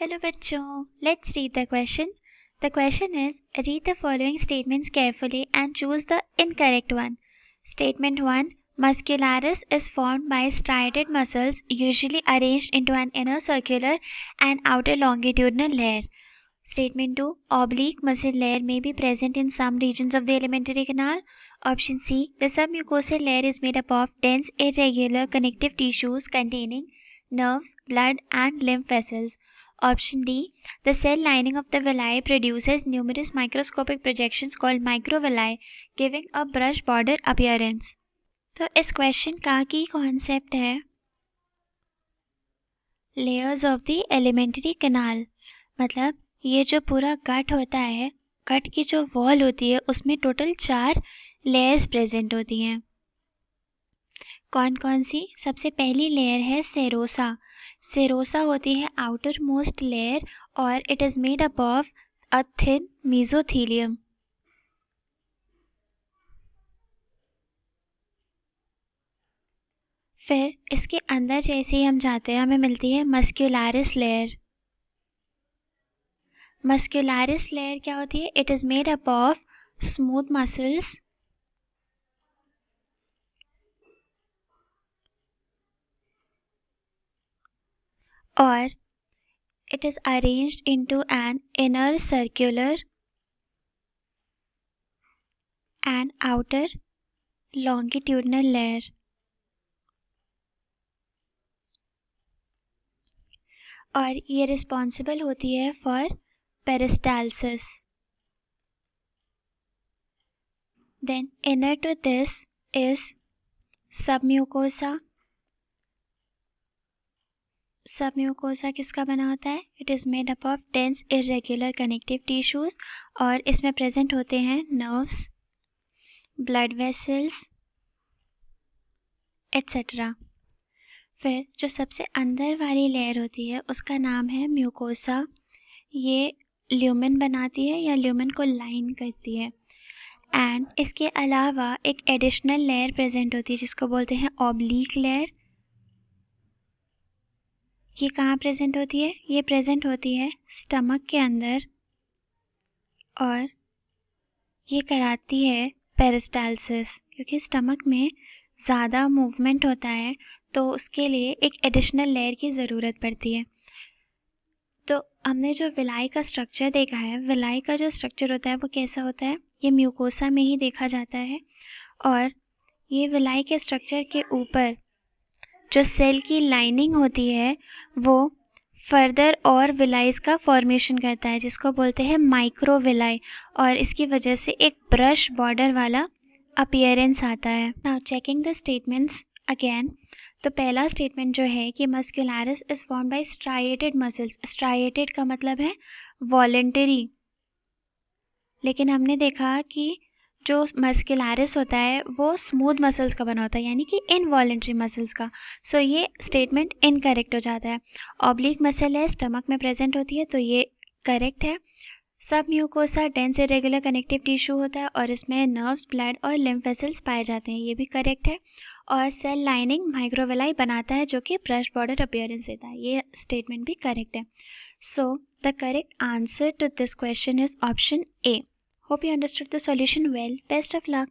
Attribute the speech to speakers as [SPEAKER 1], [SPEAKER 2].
[SPEAKER 1] Hello बच्चों, let's read the question. The question is, read the following statements carefully and choose the incorrect one. Statement 1. Muscularis is formed by striated muscles usually arranged into an inner circular and outer longitudinal layer. Statement 2. Oblique muscle layer may be present in some regions of the alimentary canal. Option C. The submucosal layer is made up of dense irregular connective tissues containing nerves, blood and lymph vessels. Option D. The cell lining of the villi produces numerous microscopic projections called microvilli, giving a brush border appearance. तो इस question का की concept है layers of the alimentary canal, मतलब ये जो पूरा गट होता है, गट की जो वॉल होती है उसमें टोटल 4 लेयर्स प्रेजेंट होती हैं. कौन कौन सी? सबसे पहली लेयर है सेरोसा. सेरोसा होती है आउटर मोस्ट लेयर और it is made up of a thin mesothelium. फिर इसके अंदर जैसे ही हम जाते हैं हमें मिलती है मस्क्यूलारिस लेयर. मस्क्यूलारिस लेयर क्या होती है? It is made up of smooth muscles और it is arranged into an inner circular and outer longitudinal layer. और ये रिस्पॉन्सिबल होती है for peristalsis. Then inner to this is submucosa. Submucosa किसका बना होता है? It is made up of dense irregular connective tissues और इसमें प्रेजेंट होते हैं नर्व्स, ब्लड वेसल्स एट्सेट्रा. फिर जो सबसे अंदर वाली लेयर होती है उसका नाम है म्यूकोसा. ये ल्यूमेन बनाती है या ल्यूमेन को लाइन करती है. एंड इसके अलावा एक एडिशनल लेयर प्रेजेंट होती है जिसको बोलते हैं ऑब्लिक लेयर. ये कहाँ प्रेजेंट होती है? ये प्रेजेंट होती है स्टमक के अंदर और ये कराती है पेरिस्टाल्सिस. क्योंकि स्टमक में ज़्यादा मूवमेंट होता है तो उसके लिए एक एडिशनल लेयर की ज़रूरत पड़ती है. तो हमने जो विलाई का स्ट्रक्चर देखा है, विलाई का जो स्ट्रक्चर होता है वो कैसा होता है? ये म्यूकोसा में ही देखा जाता है. और ये विलाई के स्ट्रक्चर के ऊपर जो सेल की लाइनिंग होती है वो फर्दर और विलाइज का फॉर्मेशन करता है जिसको बोलते हैं माइक्रोविलाई और इसकी वजह से एक ब्रश बॉर्डर वाला अपीयरेंस आता है. Now checking the statements again. तो पहला स्टेटमेंट जो है कि muscularis is formed by striated muscles. Striated का मतलब है वॉलेंटरी, लेकिन हमने देखा कि जो मस्क्यूलारिस होता है वो स्मूथ मसल्स का बना होता है, यानी कि इनवॉलेंट्री मसल्स का. सो ये स्टेटमेंट इनकरेक्ट हो जाता है. ऑब्लिक मसल है, स्टमक में प्रेजेंट होती है, तो ये करेक्ट है. सब mucosa dense irregular connective tissue होता है और इसमें नर्व्स, ब्लड और लिम्फ वेसल्स पाए जाते हैं, ये भी करेक्ट है. और सेल लाइनिंग माइक्रोविलाई बनाता है जो कि ब्रश बॉर्डर अपीयरेंस देता है, ये स्टेटमेंट भी करेक्ट है. So the correct answer to this question is option A. Hope you understood the solution well. Best of luck.